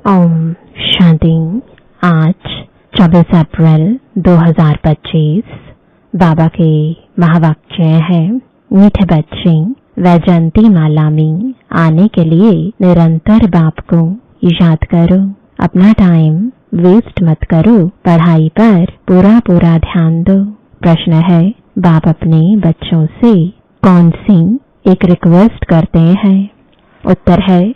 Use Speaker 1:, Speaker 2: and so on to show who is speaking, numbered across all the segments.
Speaker 1: ओम शांति। आज 24 अप्रैल 2025 बाबा के महावाक्य है, मीठे बच्चे वैजयंती माला में आने के लिए निरंतर बाप को याद करो। अपना टाइम वेस्ट मत करो, पढ़ाई पर पूरा ध्यान दो। प्रश्न है, बाप अपने बच्चों से कौन सी एक रिक्वेस्ट करते हैं? उत्तर है,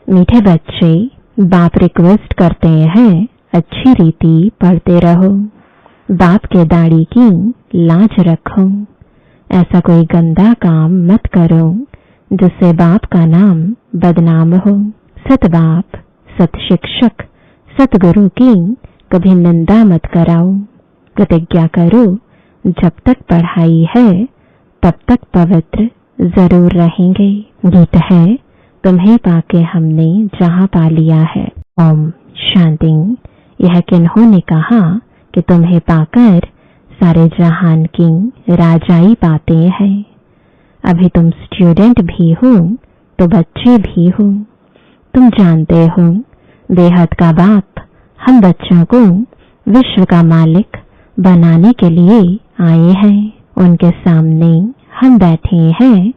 Speaker 1: मीठे बच्चे बाप रिक्वेस्ट करते हैं अच्छी रीति पढ़ते रहो, बाप के दाढ़ी की लाज रखो, ऐसा कोई गंदा काम मत करो जिससे बाप का नाम बदनाम हो। सत बाप, सत शिक्षक, सतगुरु की कभी निंदा मत कराओ। प्रतिज्ञा करो, जब तक पढ़ाई है तब तक पवित्र जरूर रहेंगे। गीत है, तुम्हें पाके हमने जहां पा लिया है। ओम शांति। यह किन्होंने कहा कि तुम्हें पाकर सारे जहान की राजाई पाते हैं। अभी तुम स्टूडेंट भी हो तो बच्चे भी हो। तुम जानते हो बेहद का बाप हम बच्चों को विश्व का मालिक बनाने के लिए आए हैं। उनके सामने हम बैठे हैं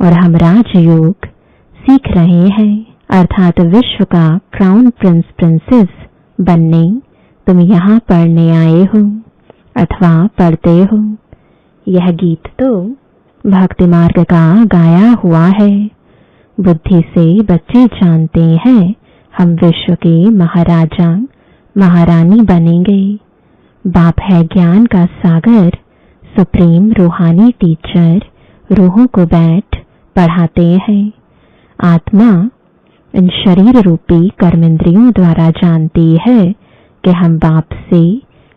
Speaker 1: और हम राजयोग सीख रहे हैं, अर्थात विश्व का क्राउन प्रिंस प्रिंसेस बनने तुम यहाँ पढ़ने आए हो अथवा पढ़ते हो। यह गीत तो भक्ति मार्ग का गाया हुआ है। बुद्धि से बच्चे जानते हैं हम विश्व के महाराजा महारानी बनेंगे। बाप है ज्ञान का सागर, सुप्रीम रूहानी टीचर, रूहों को बैठ पढ़ाते हैं। आत्मा इन शरीर रूपी कर्मेंद्रियों द्वारा जानती है कि हम बाप से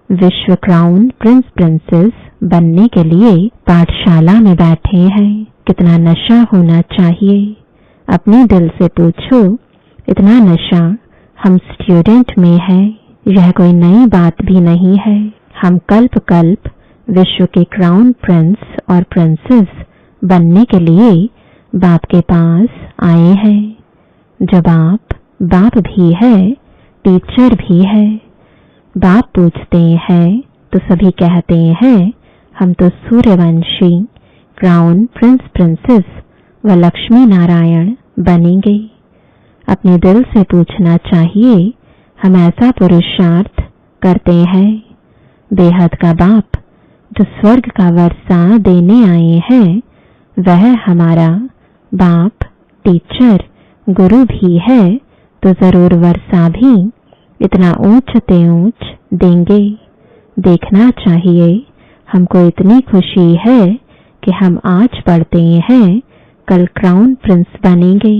Speaker 1: विश्व क्राउन प्रिंस प्रिंसेस बनने के लिए पाठशाला में बैठे हैं। कितना नशा होना चाहिए? अपने दिल से पूछो, इतना नशा हम स्टूडेंट में है। यह कोई नई बात भी नहीं है। हम कल्प कल्प विश्व के क्राउन प्रिंस और प्रिंसेस बनने के लिए बाप के पास आए हैं। जब बाप भी है, टीचर भी है। बाप पूछते हैं तो सभी कहते हैं हम तो सूर्यवंशी क्राउन प्रिंस प्रिंसेस व लक्ष्मी नारायण बनेंगे। अपने दिल से पूछना चाहिए, हम ऐसा पुरुषार्थ करते हैं। बेहद का बाप जो स्वर्ग का वर्षा देने आए हैं, वह हमारा बाप टीचर गुरु भी है, तो जरूर वर्षा भी इतना ऊंच ते ऊंच देंगे। देखना चाहिए, हमको इतनी खुशी है कि हम आज पढ़ते हैं, कल क्राउन प्रिंस बनेंगे,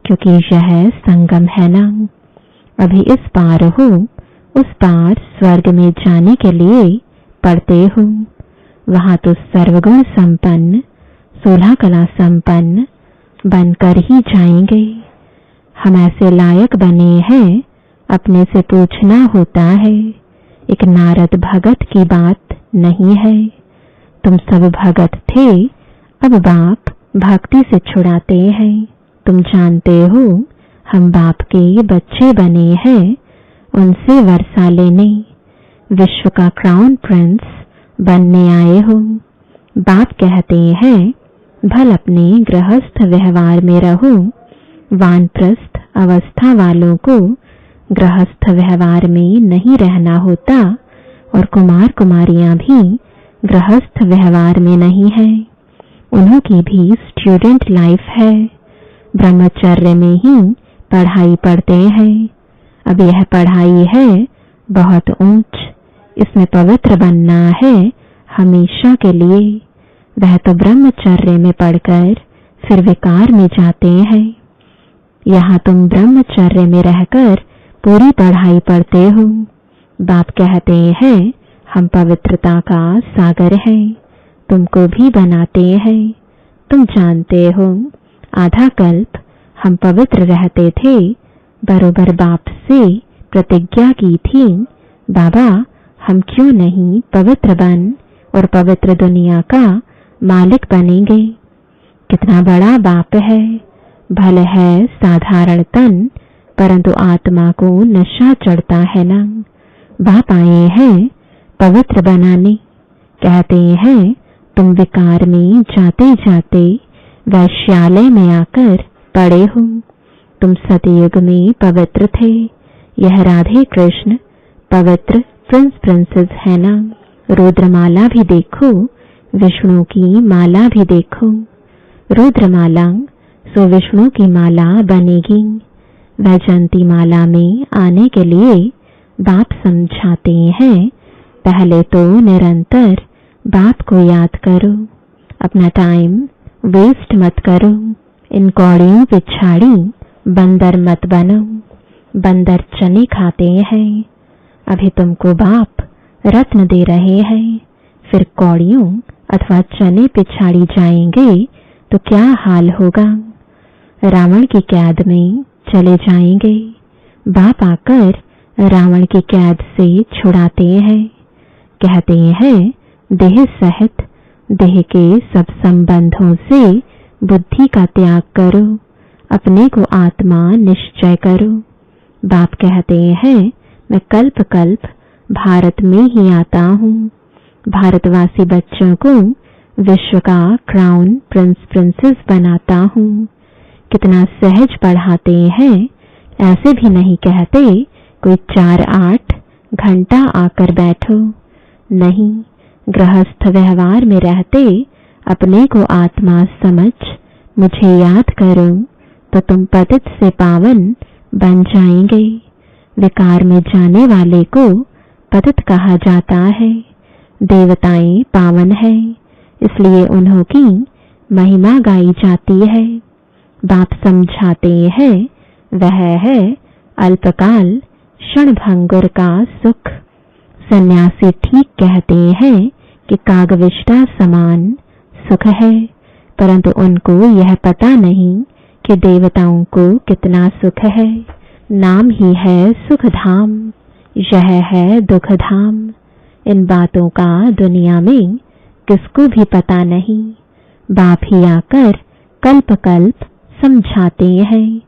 Speaker 1: क्योंकि यह संगम है ना। अभी इस पार हो, उस पार स्वर्ग में जाने के लिए पढ़ते हो। वहां तो सर्वगुण संपन्न, 16 कला संपन्न बनकर ही जाएंगे। हम ऐसे लायक बने हैं, अपने से पूछना होता है। एक नारद भगत की बात नहीं है। तुम सब भगत थे, अब बाप भक्ति से छुड़ाते हैं। तुम जानते हो हम बाप के बच्चे बने हैं, उनसे वर्षा लेने विश्व का क्राउन प्रिंस बनने आए हो। बाप कहते हैं भल अपने गृहस्थ व्यवहार में रहो। वानप्रस्थ अवस्था वालों को गृहस्थ व्यवहार में नहीं रहना होता और कुमार कुमारियां भी गृहस्थ व्यवहार में नहीं है। उन्हों की भी स्टूडेंट लाइफ है। ब्रह्मचर्य में ही पढ़ाई पढ़ते हैं। अब यह पढ़ाई है बहुत ऊंच, इसमें पवित्र बनना है हमेशा के लिए। वह तो ब्रह्मचर्य में पढ़कर फिर विकार में जाते हैं। यहाँ तुम ब्रह्मचर्य में रहकर पूरी पढ़ाई पढ़ते हो। बाप कहते हैं हम पवित्रता का सागर हैं, तुमको भी बनाते हैं। तुम जानते हो आधा कल्प हम पवित्र रहते थे, बरोबर बाप से प्रतिज्ञा की थी, बाबा हम क्यों नहीं पवित्र बन और पवित्र दुनिया का मालिक बनेंगे। कितना बड़ा बाप है। भले है साधारण तन, परंतु आत्मा को नशा चढ़ता है ना। बाप आए हैं पवित्र बनाने। कहते हैं तुम विकार में जाते जाते वैश्यालय में आकर पड़े हो। तुम सतयुग में पवित्र थे। यह राधे कृष्ण पवित्र प्रिंस प्रिंसेस है ना। रुद्रमाला भी देखो, विष्णु की माला भी देखो। रुद्रमाला सो विष्णु की माला बनेगी। वैजयंती माला में आने के लिए बाप समझाते हैं, पहले तो निरंतर बाप को याद करो, अपना टाइम वेस्ट मत करो। इन कौड़ियों पे छाड़ी बंदर मत बनो। बंदर चने खाते हैं। अभी तुमको बाप रत्न दे रहे हैं, फिर कौड़ियों अथवा चने पे छाड़ी जाएंगे तो क्या हाल होगा। रावण की कैद में चले जाएंगे। बाप आकर रावण की कैद से छुड़ाते हैं। कहते हैं देह सहित देह के सब संबंधों से बुद्धि का त्याग करो, अपने को आत्मा निश्चय करो। बाप कहते हैं मैं कल्प कल्प भारत में ही आता हूँ। भारतवासी बच्चों को विश्व का क्राउन प्रिंस प्रिंसेस बनाता हूँ। कितना सहज पढ़ाते हैं। ऐसे भी नहीं कहते कोई 4-8 घंटा आकर बैठो। नहीं, गृहस्थ व्यवहार में रहते अपने को आत्मा समझ मुझे याद करो तो तुम पतित से पावन बन जाएंगे। विकार में जाने वाले को पतित कहा जाता है। देवताएं पावन है, इसलिए उन्हों की महिमा गाई जाती है। बाप समझाते हैं वह है अल्पकाल क्षणभंगुर का सुख। सन्यासी ठीक कहते हैं कि कागविष्टा समान सुख है, परंतु उनको यह पता नहीं कि देवताओं को कितना सुख है। नाम ही है सुख धाम, यह है दुख धाम। इन बातों का दुनिया में किसको भी पता नहीं। बाप ही आकर कल्प कल्प समझाते हैं,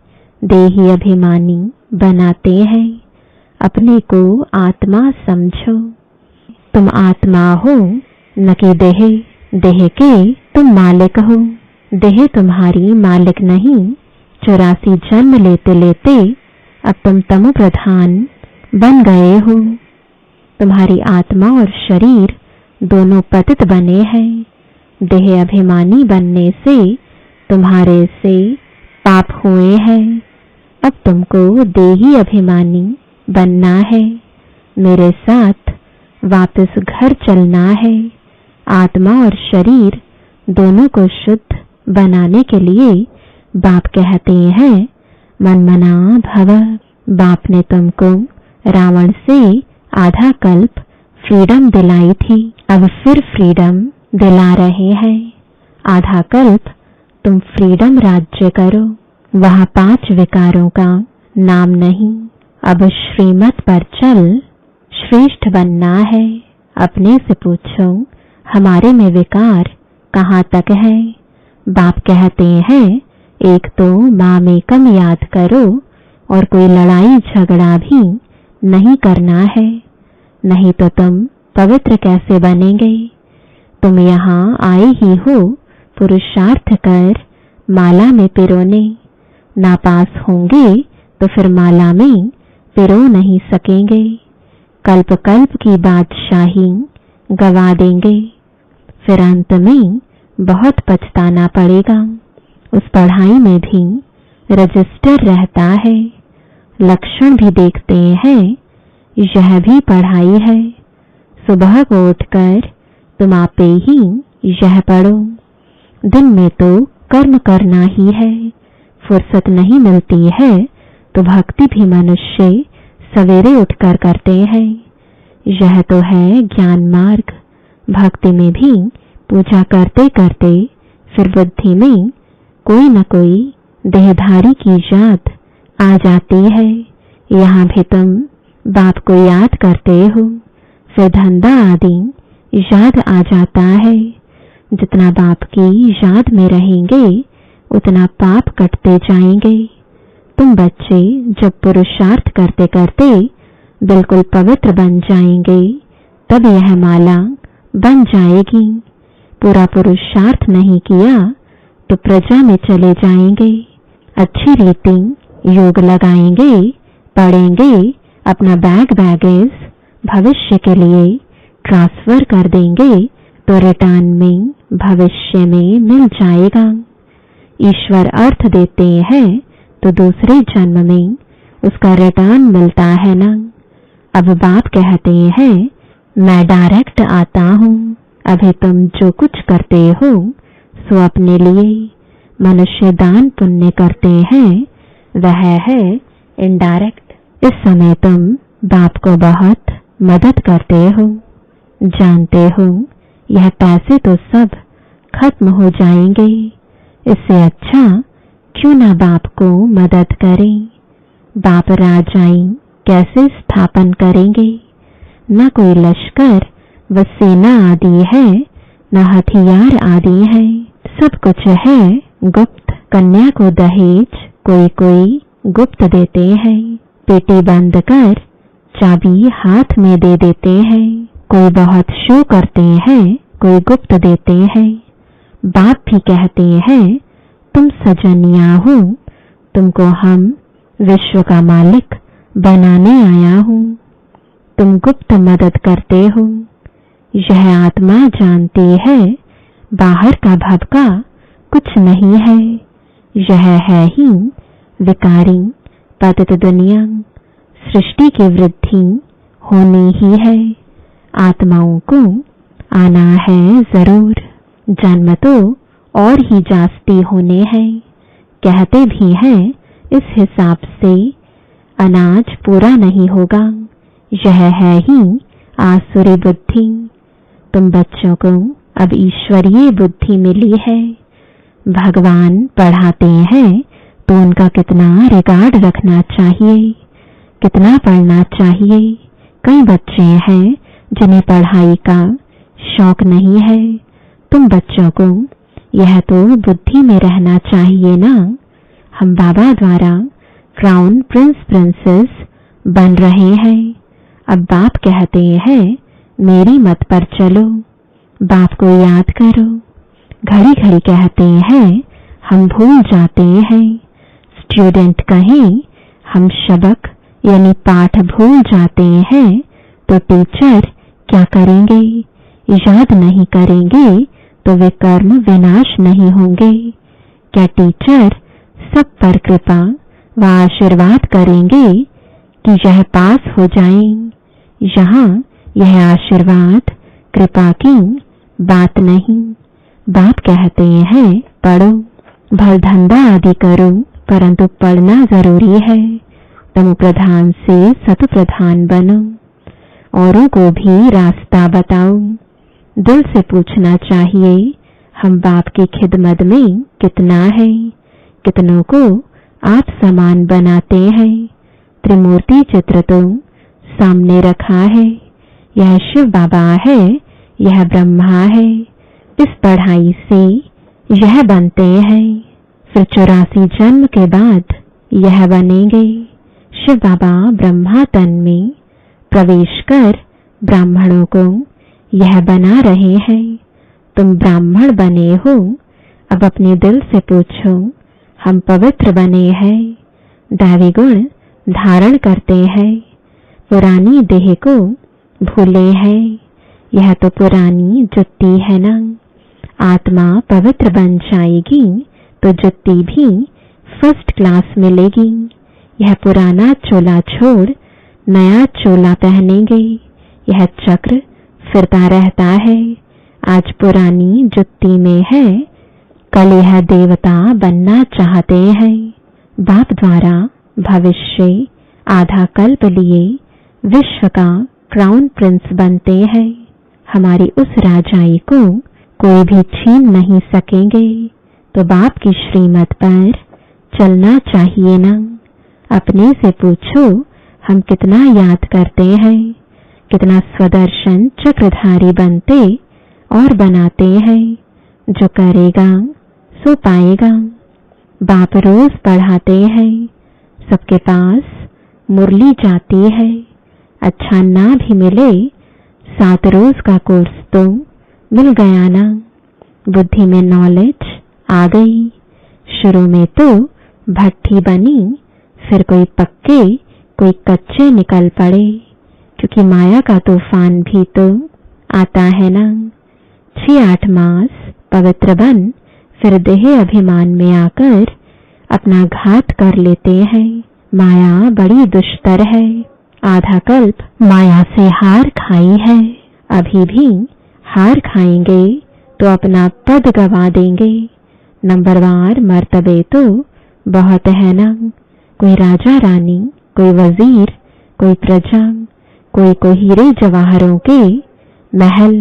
Speaker 1: देही अभिमानी बनाते हैं। अपने को आत्मा समझो। तुम आत्मा हो न कि देह। देह के तुम मालिक हो। देह तुम्हारी मालिक नहीं। 84 जन्म लेते लेते अब तुम तमो प्रधान बन गए हो। तुम्हारी आत्मा और शरीर दोनों पतित बने हैं। देह अभिमानी बनने से तुम्हारे से पाप हुए हैं। अब तुमको देही अभिमानी बनना है। मेरे साथ वापस घर चलना है। आत्मा और शरीर दोनों को शुद्ध बनाने के लिए बाप कहते हैं मनमना भव। बाप ने तुमको रावण से आधा कल्प फ्रीडम दिलाई थी, अब फिर फ्रीडम दिला रहे हैं। आधा कल्प तुम फ्रीडम राज्य करो। वहाँ 5 विकारों का नाम नहीं। अब श्रीमत पर चल श्रेष्ठ बनना है। अपने से पूछो हमारे में विकार कहाँ तक है। बाप कहते हैं एक तो मामेकम याद करो और कोई लड़ाई झगड़ा भी नहीं करना है, नहीं तो तुम पवित्र कैसे बनेंगे। तुम यहाँ आए ही हो पुरुषार्थ कर माला में पिरोने। नापास होंगे तो फिर माला में पिरो नहीं सकेंगे। कल्प कल्प की बादशाही गवा देंगे। फिर अंत में बहुत पछताना पड़ेगा। उस पढ़ाई में भी रजिस्टर रहता है, लक्षण भी देखते हैं। यह भी पढ़ाई है। सुबह को उठकर तुम आपे ही यह पढ़ो। दिन में तो कर्म करना ही है। फुर्सत नहीं मिलती है तो भक्ति भी मनुष्य सवेरे उठकर करते हैं। यह तो है ज्ञान मार्ग। भक्ति में भी पूजा करते करते फिर बुद्धि में कोई न कोई देहधारी की याद आ जाती है। यहाँ भी तुम बाप को याद करते हो, फिर धंधा आदि याद आ जाता है। जितना बाप की याद में रहेंगे उतना पाप कटते जाएंगे। तुम बच्चे जब पुरुषार्थ करते करते बिल्कुल पवित्र बन जाएंगे, तब यह माला बन जाएगी। पूरा पुरुषार्थ नहीं किया तो प्रजा में चले जाएंगे। अच्छी रीति योग लगाएंगे, पढ़ेंगे, अपना बैगेज भविष्य के लिए ट्रांसफर कर देंगे तो रिटर्न में भविष्य में मिल जाएगा। ईश्वर अर्थ देते हैं तो दूसरे जन्म में उसका रिटर्न मिलता है ना। अब बाप कहते हैं मैं डायरेक्ट आता हूँ। अभी तुम जो कुछ करते हो सो अपने लिए। मनुष्य दान पुण्य करते हैं, वह है इनडायरेक्ट। इस समय तुम बाप को बहुत मदद करते हो। जानते हो यह पैसे तो सब खत्म हो जाएंगे, इससे अच्छा क्यों ना बाप को मदद करें। बाप राजाई कैसे स्थापन करेंगे? न कोई लश्कर व सेना आदि है, न हथियार आदि है। सब कुछ है गुप्त। कन्या को दहेज कोई कोई गुप्त देते हैं। पेटी बंद कर चाबी हाथ में दे देते हैं। कोई बहुत शो करते हैं, कोई गुप्त देते हैं। बाप भी कहते हैं तुम सजनिया हो, तुमको हम विश्व का मालिक बनाने आया हूँ। तुम गुप्त मदद करते हो। यह आत्मा जानती है बाहर का भबका कुछ नहीं है। यह है ही विकारी पतित दुनिया। सृष्टि की वृद्धि होनी ही है। आत्माओं को आना है जरूर। जन्म तो और ही जास्ती होने हैं। कहते भी हैं इस हिसाब से अनाज पूरा नहीं होगा। यह है ही आसुरी बुद्धि। तुम बच्चों को अब ईश्वरीय बुद्धि मिली है। भगवान पढ़ाते हैं तो उनका कितना रिगार्ड रखना चाहिए, कितना पढ़ना चाहिए। कई बच्चे हैं जिन्हें पढ़ाई का शौक नहीं है। तुम बच्चों को यह तो बुद्धि में रहना चाहिए ना। हम बाबा द्वारा क्राउन प्रिंस प्रिंसेस बन रहे हैं। अब बाप कहते हैं मेरी मत पर चलो, बाप को याद करो। घड़ी घड़ी कहते हैं हम भूल जाते हैं। स्टूडेंट कहें हम सबक यानी पाठ भूल जाते हैं तो टीचर क्या करेंगे? याद नहीं करेंगे तो वे कर्म विनाश नहीं होंगे। क्या टीचर सब पर कृपा व आशीर्वाद करेंगे कि यह पास हो जाएं? यहाँ यह आशीर्वाद कृपा की बात नहीं। बाप कहते हैं पढ़ो, भल धंधा आदि करो, परंतु पढ़ना जरूरी है। तमो प्रधान से सत प्रधान बनो, औरों को भी रास्ता बताओ। दिल से पूछना चाहिए हम बाप की खिदमत में कितना है। कितनों को आप समान बनाते हैं। त्रिमूर्ति चित्र तो सामने रखा है। यह शिव बाबा है, यह ब्रह्मा है। इस पढ़ाई से यह बनते हैं, फिर 84 जन्म के बाद यह बनेंगे। शिव बाबा ब्रह्मा तन में प्रवेश कर ब्राह्मणों को यह बना रहे हैं। तुम ब्राह्मण बने हो। अब अपने दिल से पूछो हम पवित्र बने हैं, दैवी गुण धारण करते हैं, पुरानी देह को भूले हैं। यह तो पुरानी जुत्ती है ना। आत्मा पवित्र बन जाएगी तो जुत्ती भी फर्स्ट क्लास मिलेगी। यह पुराना चोला छोड़ नया चोला पहनेंगे। यह चक्र फिरता रहता है। आज पुरानी जुत्ती में है, कल यह देवता बनना चाहते हैं। बाप द्वारा भविष्य आधा कल्प लिए विश्व का क्राउन प्रिंस बनते हैं। हमारी उस राजाई को कोई भी छीन नहीं सकेंगे। तो बाप की श्रीमत पर चलना चाहिए ना। अपने से पूछो हम कितना याद करते हैं, कितना स्वदर्शन चक्रधारी बनते और बनाते हैं। जो करेगा सो पाएगा। बाप रोज पढ़ाते हैं सबके पास मुरली जाती है। अच्छा ना भी मिले 7 रोज का कोर्स तो मिल गया ना। बुद्धि में नॉलेज आ गई। शुरू में तो भट्ठी बनी, फिर कोई पक्के कोई कच्चे निकल पड़े, क्योंकि माया का तूफान भी तो आता है ना। 6-8 मास पवित्र बन फिर देह अभिमान में आकर अपना घात कर लेते हैं। माया बड़ी दुष्टर है। आधा कल्प माया से हार खाई है। अभी भी हार खाएंगे तो अपना पद गवा देंगे। नंबरवार मर्तबे तो बहुत है ना। कोई राजा रानी, कोई वजीर, कोई प्रजा, कोई हीरे जवाहरों के महल।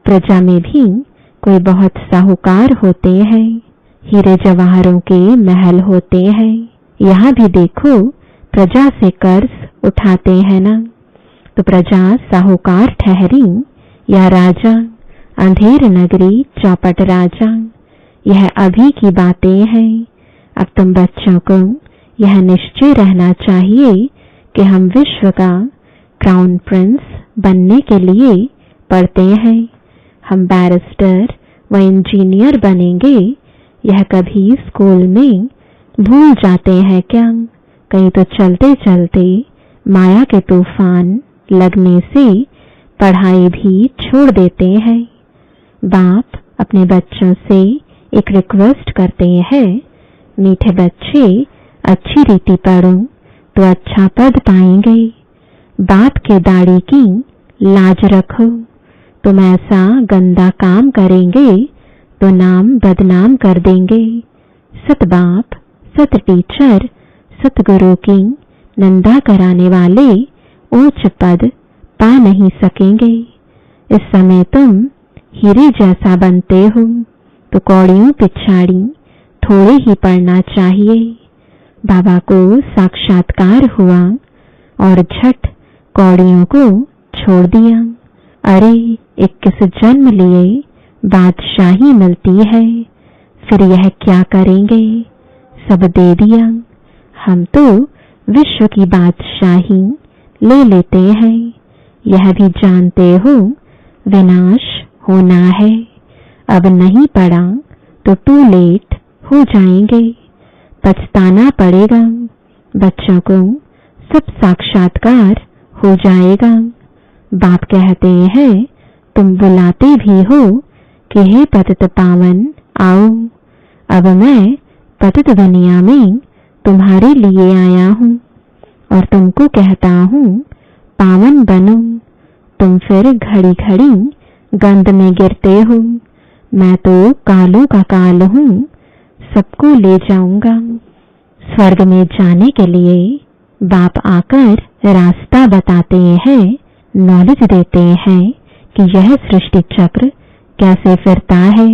Speaker 1: प्रजा में भी कोई बहुत साहूकार होते हैं, हीरे जवाहरों के महल होते हैं। यहाँ भी देखो प्रजा से कर्ज उठाते हैं ना। तो प्रजा साहूकार ठहरी या राजा, अंधेर नगरी चौपट राजा। यह अभी की बातें हैं। अब तुम बच्चों को यह निश्चय रहना चाहिए कि हम विश्व का क्राउन प्रिंस बनने के लिए पढ़ते हैं। हम बैरिस्टर व इंजीनियर बनेंगे, यह कभी स्कूल में भूल जाते हैं क्या? कहीं तो चलते चलते माया के तूफान लगने से पढ़ाई भी छोड़ देते हैं। बाप अपने बच्चों से एक रिक्वेस्ट करते हैं, मीठे बच्चे अच्छी रीति पढ़ो तो अच्छा पद पाएंगे। बाप के दाढ़ी की लाज रखो। तुम ऐसा गंदा काम करेंगे तो नाम बदनाम कर देंगे। सत बाप, सत टीचर, सतगुरु की निंदा कराने वाले ऊंच पद पा नहीं सकेंगे। इस समय तुम हीरे जैसा बनते हो तो कौड़ियों पिछाड़ी थोड़े ही पढ़ना चाहिए। बाबा को साक्षात्कार हुआ और झट कौड़ियों को छोड़ दिया। अरे 21 जन्म लिए बादशाही मिलती है, फिर यह क्या करेंगे? सब दे दिया। हम तो विश्व की बादशाही ले लेते हैं। यह भी जानते हो विनाश होना है। अब नहीं पढ़ा तो टू लेट हो जाएंगे, पछताना पड़ेगा। बच्चों को सब साक्षात्कार हो जाएगा। बाप कहते हैं, तुम बुलाते भी हो कि हे पतित पावन आओ। अब मैं पतित दुनिया में तुम्हारे लिए आया हूँ और तुमको कहता हूँ पावन बनो। तुम फिर घड़ी घड़ी गंद में गिरते हो। मैं तो कालों का काल हूँ, सबको ले जाऊंगा। स्वर्ग में जाने के लिए बाप आकर रास्ता बताते हैं, नॉलेज देते हैं कि यह सृष्टि चक्र कैसे फिरता है।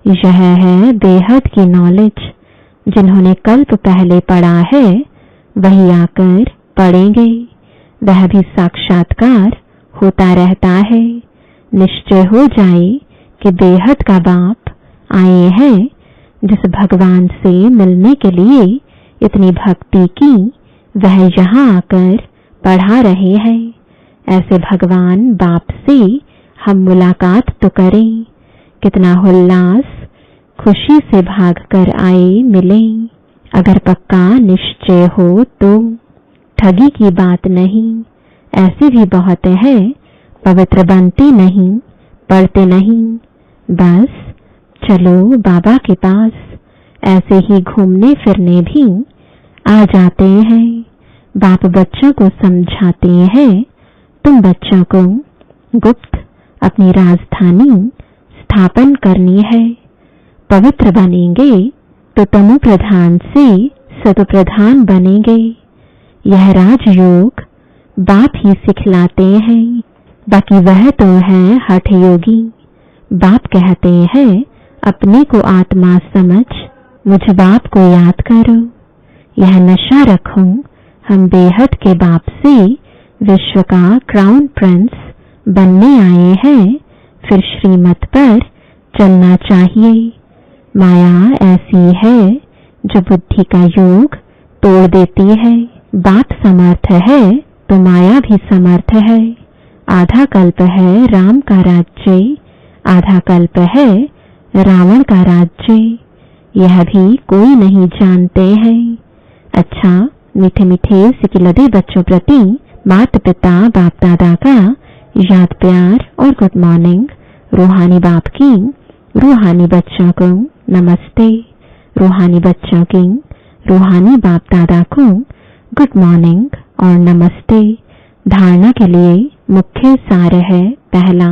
Speaker 1: यह है बेहद की नॉलेज। जिन्होंने कल्प पहले पढ़ा है वही आकर पढ़ेंगे। वह भी साक्षात्कार होता रहता है। निश्चय हो जाए कि बेहद का बाप आए हैं। जिस भगवान से मिलने के लिए इतनी भक्ति की, वह यहाँ आकर पढ़ा रहे हैं। ऐसे भगवान बाप से हम मुलाकात तो करें। कितना उल्लास, खुशी से भागकर आए मिले। अगर पक्का निश्चय हो तो ठगी की बात नहीं। ऐसे भी बहुत है, पवित्र बनते नहीं, पढ़ते नहीं। बस चलो बाबा के पास। ऐसे ही घूमने फिरने भी आ जाते हैं। बाप बच्चों को समझाते हैं, तुम बच्चों को गुप्त अपनी राजधानी स्थापन करनी है। पवित्र बनेंगे तो तमो प्रधान से सतो प्रधान बनेंगे। यह राजयोग बाप ही सिखलाते हैं। बाकी वह तो है हठ योगी। बाप कहते हैं, अपने को आत्मा समझ मुझ बाप को याद करो। यह नशा रखो, हम बेहद के बाप से विश्व का क्राउन प्रिंस बनने आए हैं। फिर श्रीमत पर चलना चाहिए। माया ऐसी है जो बुद्धि का योग तोड़ देती है। बाप समर्थ है तो माया भी समर्थ है। आधा कल्प है राम का राज्य, आधा कल्प है रावण का राज्य, यह भी कोई नहीं जानते हैं। अच्छा, मीठे मीठे सिकिलदे बच्चों प्रति माता पिता बाप दादा का याद प्यार और गुड मॉर्निंग। रूहानी बाप की रूहानी बच्चों को नमस्ते। रूहानी बच्चों की रूहानी बाप दादा को गुड मॉर्निंग और नमस्ते। धारणा के लिए मुख्य सार है, पहला,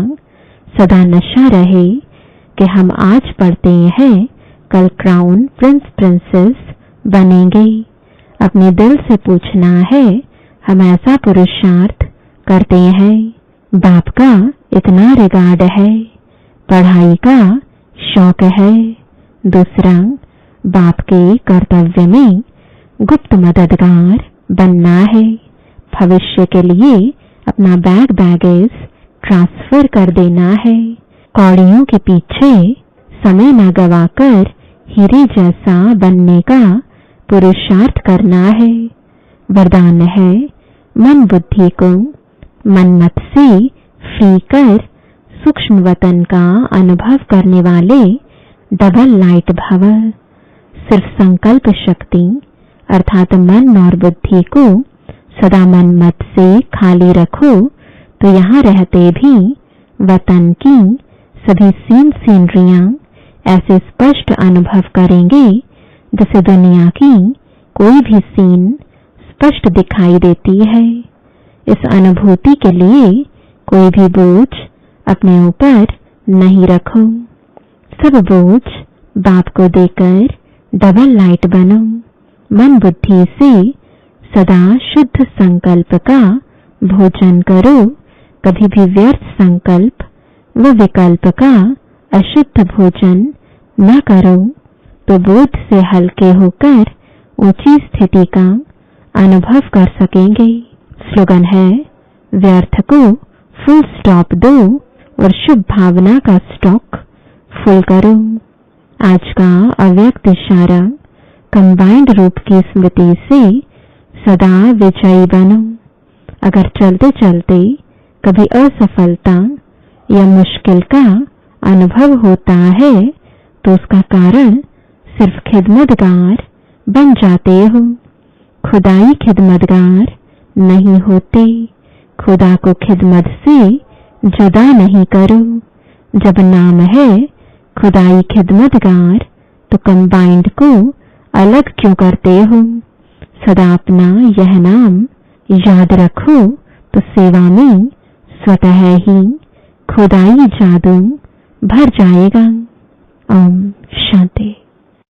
Speaker 1: सदा नशा रहे कि हम आज पढ़ते हैं, कल क्राउन प्रिंस प्रिंसेस बनेंगे। अपने दिल से पूछना है, हम ऐसा पुरुषार्थ करते हैं। बाप का इतना रिगार्ड है, पढ़ाई का शौक है। दूसरा, बाप के कर्तव्य में गुप्त मददगार बनना है। भविष्य के लिए अपना बैगेज ट्रांसफर कर देना है। कौड़ियों के पीछे समय न गवाकर हीरे जैसा बनने का पुरुषार्थ करना है। वरदान है, मन बुद्धि को मनमत से फ्री कर सूक्ष्म वतन का अनुभव करने वाले डबल लाइट भव। सिर्फ संकल्प शक्ति अर्थात मन और बुद्धि को सदा मनमत से खाली रखो तो यहाँ रहते भी वतन की सभी सीनरियां ऐसे स्पष्ट अनुभव करेंगे जैसे दुनिया की कोई भी सीन स्पष्ट दिखाई देती है। इस अनुभूति के लिए कोई भी बोझ अपने ऊपर नहीं रखो। सब बोझ बाप को देकर डबल लाइट बनो। मन बुद्धि से सदा शुद्ध संकल्प का भोजन करो। कभी भी व्यर्थ संकल्प व विकल्प का अशुद्ध भोजन न करो तो बोध से हल्के होकर ऊंची स्थिति का अनुभव कर सकेंगे। स्लोगन है, व्यर्थ को फुल स्टॉप दो और शुभ भावना का स्टॉक फुल करो। आज का अव्यक्त इशारा, कंबाइंड रूप की स्मृति से सदा विजयी बनो। अगर चलते चलते कभी असफलता या मुश्किल का अनुभव होता है तो उसका कारण सिर्फ खिदमतगार बन जाते हो। खुदाई खिदमतगार नहीं होते। खुदा को खिदमत से जुदा नहीं करो। जब नाम है खुदाई खिदमतगार तो कंबाइंड को अलग क्यों करते हो? सदा अपना यह नाम याद रखो तो सेवा में स्वतः ही खुदाई जादू भर जाएगा। ओम शांति।